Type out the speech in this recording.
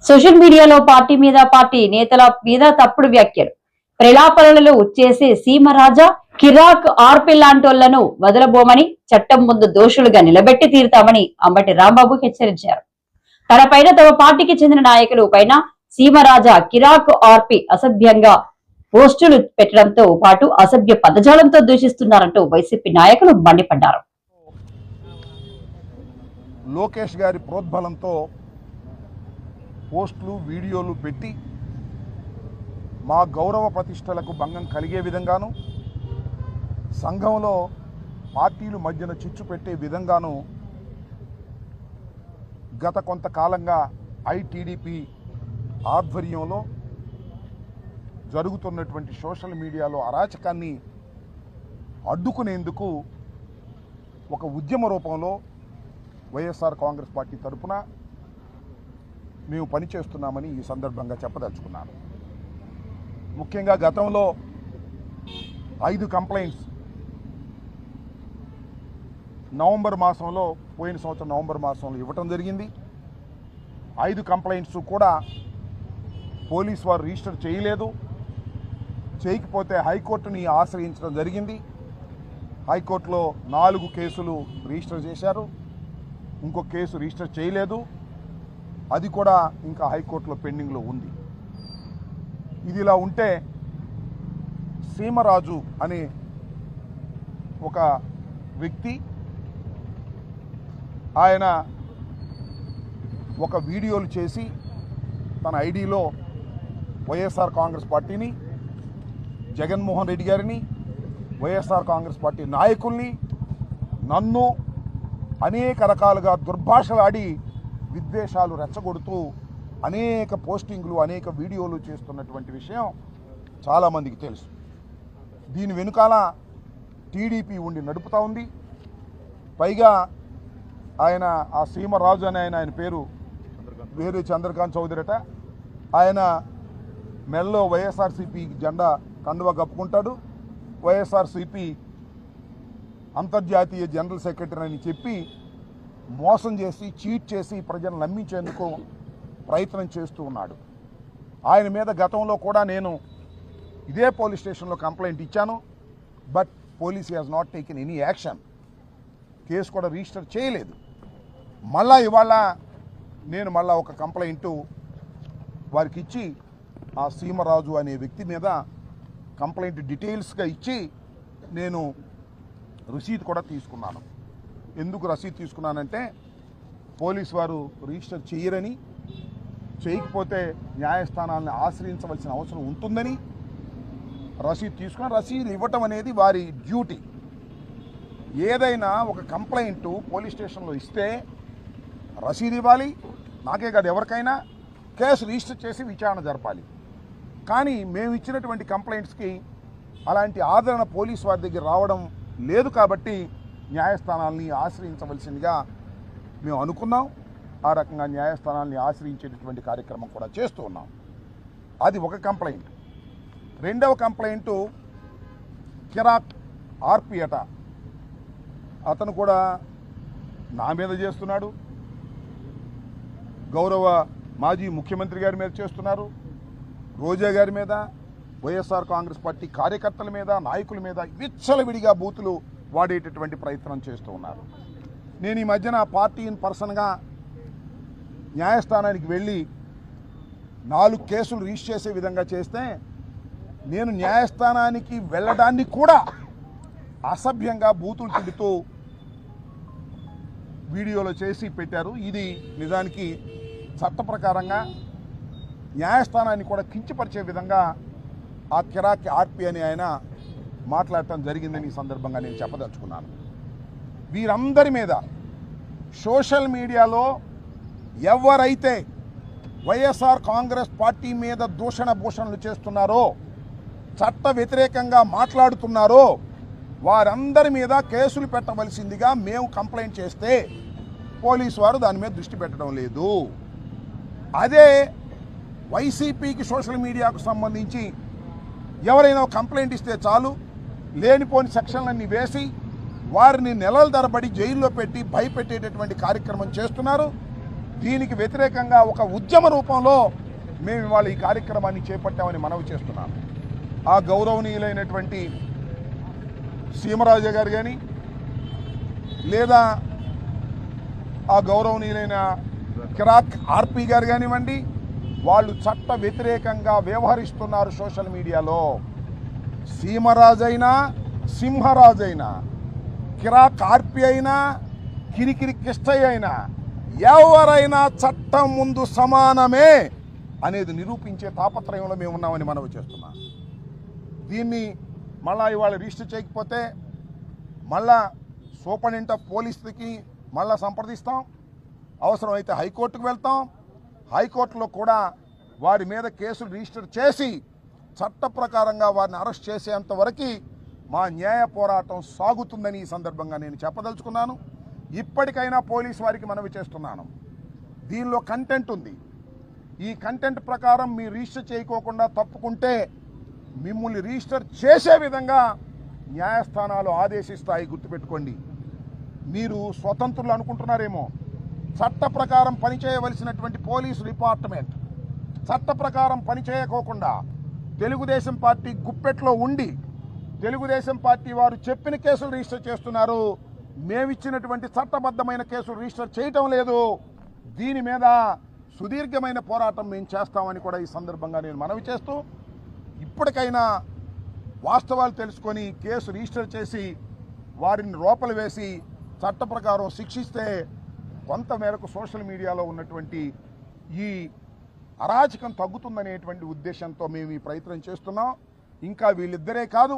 Social మీడియాలో party నేతల మీద తప్పుడు వ్యాఖ్యలు ప్రలాపనలు చేసే సీమరాజా కిరాక్ ఆర్పి లాంటోళ్లను వదలబోమని చట్టం ముందు దోషులుగా నిలబెట్టి తీరుతామని అంబటి రాంబాబు హెచ్చరించారు. తనపైన తమ పార్టీకి చెందిన నాయకులు పైన సీమరాజా కిరాక్ ఆర్పి అసభ్యంగా పోస్టులు పెట్టడంతో పాటు అసభ్య పదజాలంతో దూషిస్తున్నారంటూ వైసీపీ నాయకులు మండిపడ్డారు. లోకేష్ గారి ప్రోద్బలంతో పోస్టులు వీడియోలు పెట్టి మా గౌరవ ప్రతిష్టలకు భంగం కలిగే విధంగాను, సంఘంలో పార్టీలు మధ్యన చిచ్చు పెట్టే విధంగాను గత కొంతకాలంగా ఐటీడీపీ ఆధ్వర్యంలో జరుగుతున్నటువంటి సోషల్ మీడియాలో అరాచకాన్ని అడ్డుకునేందుకు ఒక ఉద్యమ రూపంలో వైఎస్ఆర్ కాంగ్రెస్ పార్టీ తరఫున మేము పనిచేస్తున్నామని ఈ సందర్భంగా చెప్పదలుచుకున్నాను. ముఖ్యంగా గతంలో 5 కంప్లైంట్స్ నవంబర్ మాసంలో, పోయిన సంవత్సరం నవంబర్ మాసంలో ఇవ్వటం జరిగింది. 5 కంప్లైంట్స్ కూడా పోలీసు వారు రిజిస్టర్ చేయలేదు. చేయకపోతే హైకోర్టుని ఆశ్రయించడం జరిగింది. హైకోర్టులో 4 కేసులు రిజిస్టర్ చేశారు. ఇంకో కేసు రిజిస్టర్ చేయలేదు. అది కూడా ఇంకా హైకోర్టులో పెండింగ్లో ఉంది. ఇది ఇలా ఉంటే సీమరాజు అనే ఒక వ్యక్తి, ఆయన ఒక వీడియోలు చేసి తన ఐడిలో వైఎస్ఆర్ కాంగ్రెస్ పార్టీని, జగన్మోహన్ రెడ్డి గారిని, వైఎస్ఆర్ కాంగ్రెస్ పార్టీ నాయకుల్ని, నన్ను అనేక రకాలుగా దుర్భాషలాడి విద్వేషాలు రెచ్చగొడుతూ అనేక పోస్టింగ్లు, అనేక వీడియోలు చేస్తున్నటువంటి విషయం చాలామందికి తెలుసు. దీని వెనుకాల టీడీపీ ఉండి నడుపుతూ ఉంది. పైగా ఆయన ఆ సీమరాజు అనే ఆయన పేరు వేరే చంద్రకాంత్ చౌదరిట. ఆయన మెల్లో వైఎస్ఆర్సీపీ జెండా కండువా కప్పుకుంటాడు. వైఎస్ఆర్సీపీ అంతర్జాతీయ జనరల్ సెక్రటరీ అని చెప్పి మోసం చేసి, చీట్ చేసి ప్రజలను నమ్మించేందుకు ప్రయత్నం చేస్తూ ఉన్నాడు. ఆయన మీద గతంలో కూడా నేను ఇదే పోలీస్ స్టేషన్లో కంప్లైంట్ ఇచ్చాను. But police has not taken any action. Case కూడా రిజిస్టర్ చేయలేదు. మళ్ళా ఇవాళ నేను ఒక కంప్లైంట్ వారికి ఇచ్చి, ఆ సీమరాజు అనే వ్యక్తి మీద కంప్లైంట్ డీటెయిల్స్గా ఇచ్చి నేను రసీదు కూడా తీసుకున్నాను. ఎందుకు రసీదు తీసుకున్నానంటే, పోలీసు వారు రిజిస్టర్ చేయరని, చేయకపోతే న్యాయస్థానాలను ఆశ్రయించవలసిన అవసరం ఉంటుందని రసీదు తీసుకున్నాను. రసీదు ఇవ్వటం అనేది వారి డ్యూటీ. ఏదైనా ఒక కంప్లైంట్ పోలీస్ స్టేషన్లో ఇస్తే రసీదు ఇవ్వాలి. నాకే కాదు, ఎవరికైనా కేసు రిజిస్టర్ చేసి విచారణ జరపాలి. కానీ మేము ఇచ్చినటువంటి కంప్లైంట్స్కి అలాంటి ఆదరణ పోలీసు వారి దగ్గర రావడం లేదు. కాబట్టి న్యాయస్థానాల్ని ఆశ్రయించవలసిందిగా మేము అనుకున్నాం. ఆ రకంగా న్యాయస్థానాల్ని ఆశ్రయించేటటువంటి కార్యక్రమం కూడా చేస్తూ ఉన్నాం. అది ఒక కంప్లైంట్. రెండవ కంప్లైంటు కిరాక్ ఆర్పి అట. అతను కూడా నా మీద చేస్తున్నాడు, గౌరవ మాజీ ముఖ్యమంత్రి గారి మీద చేస్తున్నారు, రోజా గారి మీద, వైఎస్ఆర్ కాంగ్రెస్ పార్టీ కార్యకర్తల మీద, నాయకుల మీద విచ్చలవిడిగా బూతులు వాడేటటువంటి ప్రయత్నం చేస్తూ ఉన్నారు. నేను ఈ మధ్యన పార్టీ ఇన్ పర్సన్గా న్యాయస్థానానికి వెళ్ళి 4 కేసులు రిజిస్టర్ చేసే విధంగా చేస్తే, నేను న్యాయస్థానానికి వెళ్ళడాన్ని కూడా అసభ్యంగా బూతులు తిడుతూ వీడియోలో చేసి పెట్టారు. ఇది నిజానికి చట్ట ప్రకారంగా న్యాయస్థానాన్ని కూడా కించపరిచే విధంగా ఆ కిరాక్ ఆర్పి అని ఆయన మాట్లాడటం జరిగిందని ఈ సందర్భంగా నేను చెప్పదలుచుకున్నాను. వీరందరి మీద సోషల్ మీడియాలో ఎవరైతే వైఎస్ఆర్ కాంగ్రెస్ పార్టీ మీద దూషణ భూషణలు చేస్తున్నారో, చట్ట వ్యతిరేకంగా మాట్లాడుతున్నారో, వారందరి మీద కేసులు పెట్టవలసిందిగా మేము కంప్లైంట్ చేస్తే పోలీసు వారు దాని మీద దృష్టి పెట్టడం లేదు. అదే వైసీపీకి సోషల్ మీడియాకు సంబంధించి ఎవరైనా కంప్లైంట్ ఇస్తే చాలు, లేనిపోని సెక్షన్లన్నీ వేసి వారిని నెలల తరబడి జైల్లో పెట్టి భయపెట్టేటటువంటి కార్యక్రమం చేస్తున్నారు. దీనికి వ్యతిరేకంగా ఒక ఉద్యమ రూపంలో మేము ఇవాళ ఈ కార్యక్రమాన్ని చేపట్టామని మనవి చేస్తున్నాను. ఆ గౌరవనీయులైనటువంటి సీమరాజు గారు కానీ లేదా ఆ గౌరవనీయులైన కిరాక్ ఆర్పి గారు కానివ్వండి, వాళ్ళు చట్ట వ్యతిరేకంగా వ్యవహరిస్తున్నారు సోషల్ మీడియాలో. సీమరాజైనా సింహరాజైనా కిరాక్ ఆర్పి అయినా కిరికిరి కిష్టయ్య అయినా ఎవరైనా చట్టం ముందు సమానమే అనేది నిరూపించే తాపత్రయంలో మేము ఉన్నామని మనవి చేస్తున్నాం. దీన్ని మళ్ళా ఇవాళ రిజిస్టర్ చేయకపోతే మళ్ళా సూపరింటెండెంట్ ఆఫ్ పోలీస్కి మళ్ళా సంప్రదిస్తాం. అవసరమైతే హైకోర్టుకు వెళ్తాం. హైకోర్టులో కూడా వారి మీద కేసులు రిజిస్టర్ చేసి చట్ట ప్రకారంగా వారిని అరెస్ట్ చేసేంత వరకు మా న్యాయ పోరాటం సాగుతుందని ఈ సందర్భంగా నేను చెప్పదలుచుకున్నాను. ఇప్పటికైనా పోలీసు వారికి మనవి చేస్తున్నాను, దీనిలో కంటెంట్ ఉంది. ఈ కంటెంట్ ప్రకారం మీరు రిజిస్టర్ చేయకోకుండా తప్పుకుంటే మిమ్మల్ని రిజిస్టర్ చేసే విధంగా న్యాయస్థానాలు ఆదేశిస్తాయి. గుర్తుపెట్టుకోండి. మీరు స్వతంత్రులు అనుకుంటున్నారేమో. చట్ట ప్రకారం పనిచేయవలసినటువంటి పోలీసు డిపార్ట్మెంట్ చట్ట ప్రకారం పనిచేయకోకుండా తెలుగుదేశం పార్టీ గుప్పెట్లో ఉండి తెలుగుదేశం పార్టీ వారు చెప్పిన కేసులు రిజిస్టర్ చేస్తున్నారు. మేమిచ్చినటువంటి చట్టబద్ధమైన కేసులు రిజిస్టర్ చేయటం లేదు. దీని మీద సుదీర్ఘమైన పోరాటం మేము చేస్తామని కూడా ఈ సందర్భంగా నేను మనవి చేస్తూ, ఇప్పటికైనా వాస్తవాలు తెలుసుకొని కేసు రిజిస్టర్ చేసి వారిని లోపల వేసి చట్ట ప్రకారం శిక్షిస్తే కొంతమేరకు సోషల్ మీడియాలో ఉన్నటువంటి ఈ అరాచకం తగ్గుతుందనేటువంటి ఉద్దేశంతో మేము ఈ ప్రయత్నం చేస్తున్నాం. ఇంకా వీళ్ళిద్దరే కాదు,